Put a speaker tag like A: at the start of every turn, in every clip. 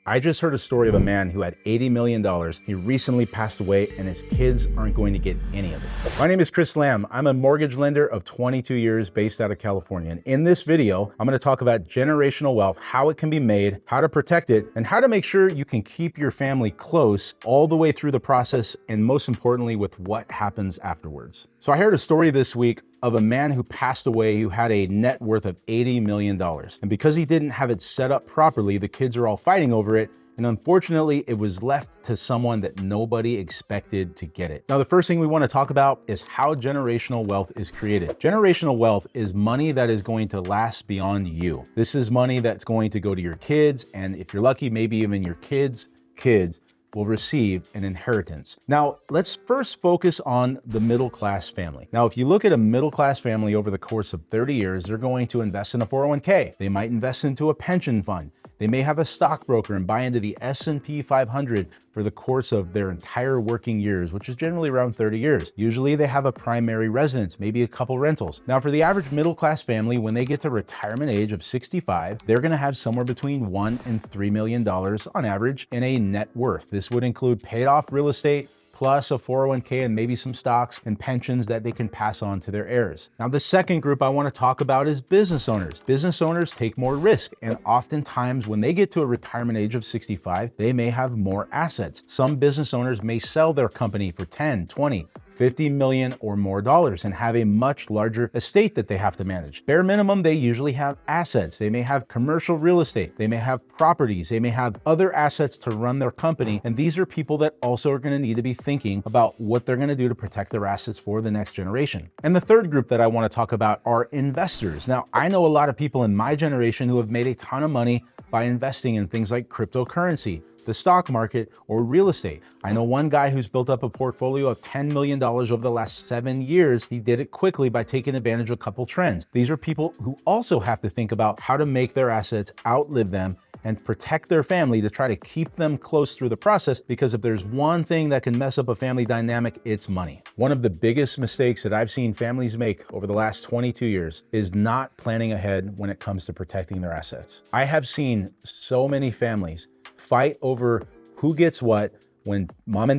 A: I just heard a story of a man who had $80 million. He recently passed away and his kids aren't going to get any of it. My name is Chris Lamb. I'm a mortgage lender of 22 years based out of California. And in this video, I'm going to talk about generational wealth, how it can be made, how to protect it, and how to make sure you can keep your family close all the way through the process, and most importantly, with what happens afterwards. So I heard a story this week of a man who passed away who had a net worth of $80 million. And because he didn't have it set up properly, the kids are all fighting over it. And unfortunately, it was left to someone that nobody expected to get it. Now, the first thing we want to talk about is how generational wealth is created. Generational wealth is money that is going to last beyond you. This is money that's going to go to your kids. And if you're lucky, maybe even your kids' kids will receive an inheritance. Now, let's first focus on the middle-class family. Now, if you look at a middle-class family over the course of 30 years, they're going to invest in a 401k. They might invest into a pension fund. They may have a stockbroker and buy into the S&P 500 for the course of their entire working years, which is generally around 30 years. Usually they have a primary residence, maybe a couple rentals. Now, for the average middle-class family, when they get to retirement age of 65, they're gonna have somewhere between $1 and $3 million on average in a net worth. This would include paid off real estate, plus a 401k and maybe some stocks and pensions that they can pass on to their heirs. Now, the second group I want to talk about is business owners. Business owners take more risk, and oftentimes when they get to a retirement age of 65, they may have more assets. Some business owners may sell their company for 10, 20, 50 million or more dollars and have a much larger estate that they have to manage. Bare minimum, they usually have assets. They may have commercial real estate. They may have properties. They may have other assets to run their company. And these are people that also are going to need to be thinking about what they're going to do to protect their assets for the next generation. And the third group that I want to talk about are investors. Now, I know a lot of people in my generation who have made a ton of money by investing in things like cryptocurrency, the stock market, or real estate. I know one guy who's built up a portfolio of $10 million over the last 7 years. He did it quickly by taking advantage of a couple trends. These are people who also have to think about how to make their assets outlive them and protect their family to try to keep them close through the process, because if there's one thing that can mess up a family dynamic, it's money. One of the biggest mistakes that I've seen families make over the last 22 years is not planning ahead when it comes to protecting their assets. I have seen so many families fight over who gets what when mom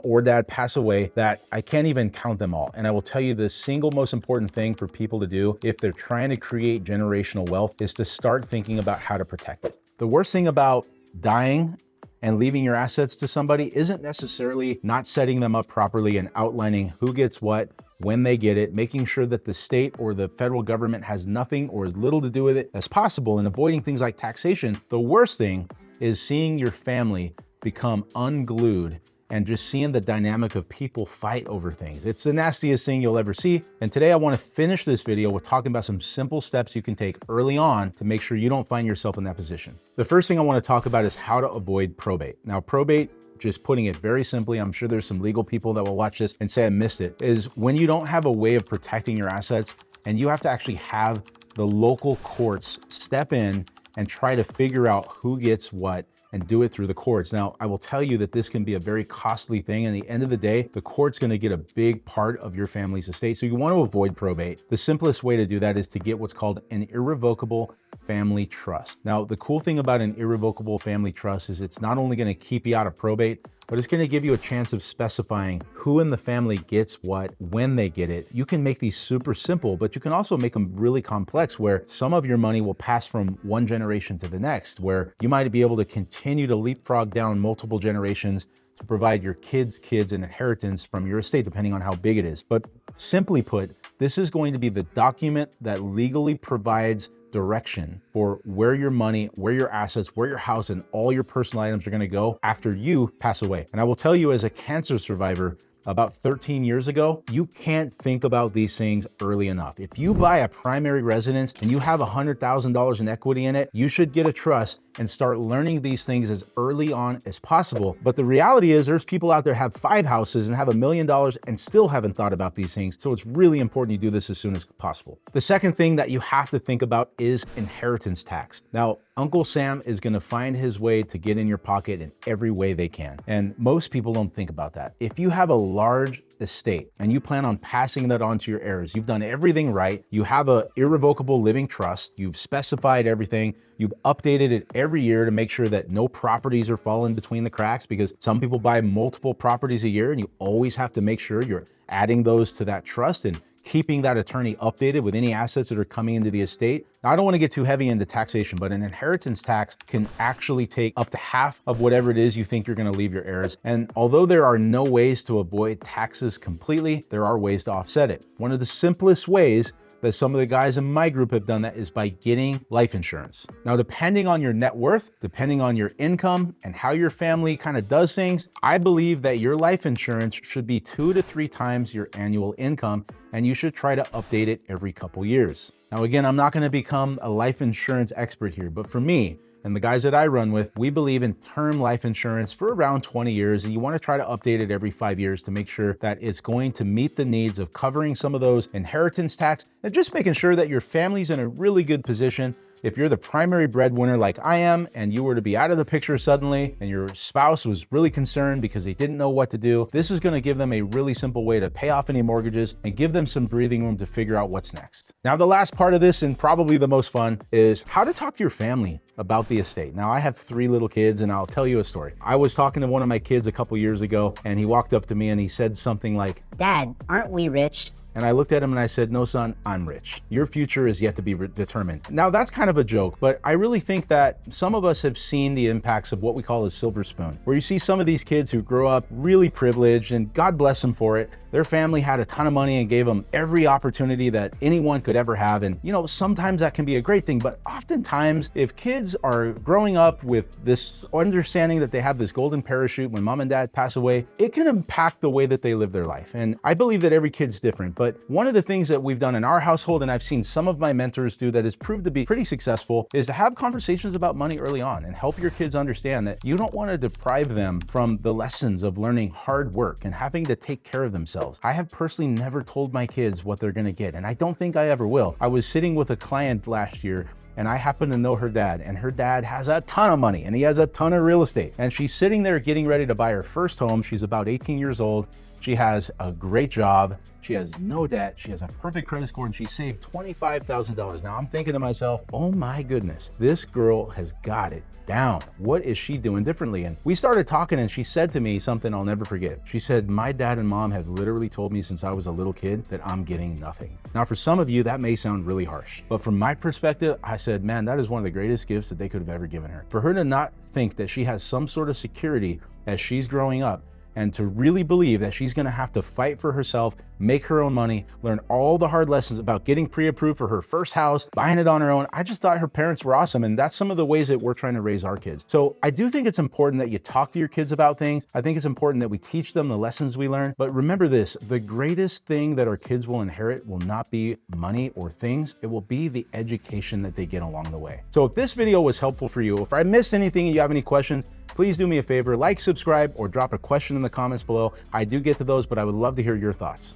A: or dad pass away that I can't even count them all. And I will tell you, the single most important thing for people to do if they're trying to create generational wealth is to start thinking about how to protect it. The worst thing about dying and leaving your assets to somebody isn't necessarily not setting them up properly and outlining who gets what, when they get it, making sure that the state or the federal government has nothing or as little to do with it as possible, and avoiding things like taxation. The worst thing is seeing your family become unglued and just seeing the dynamic of people fight over things. It's the nastiest thing you'll ever see. And today I want to finish this video with talking about some simple steps you can take early on to make sure you don't find yourself in that position. The first thing I want to talk about is how to avoid probate. Now, probate, just putting it very simply, I'm sure there's some legal people that will watch this and say I missed it, is when you don't have a way of protecting your assets and you have to actually have the local courts step in and try to figure out who gets what and do it through the courts. Now, I will tell you that this can be a very costly thing. And at the end of the day, the court's going to get a big part of your family's estate. So you want to avoid probate. The simplest way to do that is to get what's called an irrevocable family trust. Now, the cool thing about an irrevocable family trust is it's not only going to keep you out of probate, but it's going to give you a chance of specifying who in the family gets what, when they get it. You can make these super simple, but you can also make them really complex, where some of your money will pass from one generation to the next, where you might be able to continue to leapfrog down multiple generations to provide your kids' kids an inheritance from your estate, depending on how big it is. But simply put, this is going to be the document that legally provides direction for where your money, where your assets, where your house, and all your personal items are going to go after you pass away. And I will tell you, as a cancer survivor, about 13 years ago, you can't think about these things early enough. If you buy a primary residence and you have $100,000 in equity in it, you should get a trust and start learning these things as early on as possible. But the reality is there's people out there have 5 houses and have $1 million and still haven't thought about these things. So it's really important you do this as soon as possible. The second thing that you have to think about is inheritance tax. Now, Uncle Sam is going to find his way to get in your pocket in every way they can. And most people don't think about that. If you have a large estate and you plan on passing that on to your heirs, you've done everything right, you have an irrevocable living trust, you've specified everything, you've updated it every year to make sure that no properties are falling between the cracks, because some people buy multiple properties a year and you always have to make sure you're adding those to that trust and keeping that attorney updated with any assets that are coming into the estate. Now, I don't want to get too heavy into taxation, but an inheritance tax can actually take up to half of whatever it is you think you're going to leave your heirs. And although there are no ways to avoid taxes completely, there are ways to offset it. One of the simplest ways that some of the guys in my group have done that is by getting life insurance. Now, depending on your net worth, depending on your income and how your family kind of does things, I believe that your life insurance should be 2 to 3 times your annual income, and you should try to update it every couple years. Now, again, I'm not going to become a life insurance expert here, but for me and the guys that I run with, we believe in term life insurance for around 20 years, and you want to try to update it every 5 years to make sure that it's going to meet the needs of covering some of those inheritance tax and just making sure that your family's in a really good position. If you're the primary breadwinner like I am, and you were to be out of the picture suddenly, and your spouse was really concerned because they didn't know what to do, this is going to give them a really simple way to pay off any mortgages and give them some breathing room to figure out what's next. Now, the last part of this, and probably the most fun, is how to talk to your family about the estate. Now, I have 3 little kids, and I'll tell you a story. I was talking to one of my kids a couple years ago, and he walked up to me and he said something like,
B: "Dad, aren't we rich?"
A: And I looked at him and I said, "No, son, I'm rich. Your future is yet to be determined." Now, that's kind of a joke, but I really think that some of us have seen the impacts of what we call a silver spoon, where you see some of these kids who grow up really privileged, and God bless them for it. Their family had a ton of money and gave them every opportunity that anyone could ever have. And, you know, sometimes that can be a great thing, but oftentimes if kids are growing up with this understanding that they have this golden parachute when mom and dad pass away, it can impact the way that they live their life. And I believe that every kid's different, but one of the things that we've done in our household, and I've seen some of my mentors do that has proved to be pretty successful, is to have conversations about money early on and help your kids understand that you don't want to deprive them from the lessons of learning hard work and having to take care of themselves. I have personally never told my kids what they're going to get, and I don't think I ever will. I was sitting with a client last year, and I happen to know her dad, and her dad has a ton of money and he has a ton of real estate. And she's sitting there getting ready to buy her first home. She's about 18 years old. She has a great job. She has no debt. She has a perfect credit score, and she saved $25,000. Now I'm thinking to myself, oh my goodness, this girl has got it down. What is she doing differently? And we started talking, and she said to me something I'll never forget. She said, "My dad and mom have literally told me since I was a little kid that I'm getting nothing." Now, for some of you, that may sound really harsh, but from my perspective, I said, man, that is one of the greatest gifts that they could have ever given her. For her to not think that she has some sort of security as she's growing up, and to really believe that she's gonna have to fight for herself, make her own money, learn all the hard lessons about getting pre-approved for her first house, buying it on her own. I just thought her parents were awesome, and that's some of the ways that we're trying to raise our kids. So I do think it's important that you talk to your kids about things. I think it's important that we teach them the lessons we learn. But remember this, the greatest thing that our kids will inherit will not be money or things. It will be the education that they get along the way. So if this video was helpful for you, if I missed anything and you have any questions, please do me a favor, like, subscribe, or drop a question in the comments below. I do get to those, but I would love to hear your thoughts.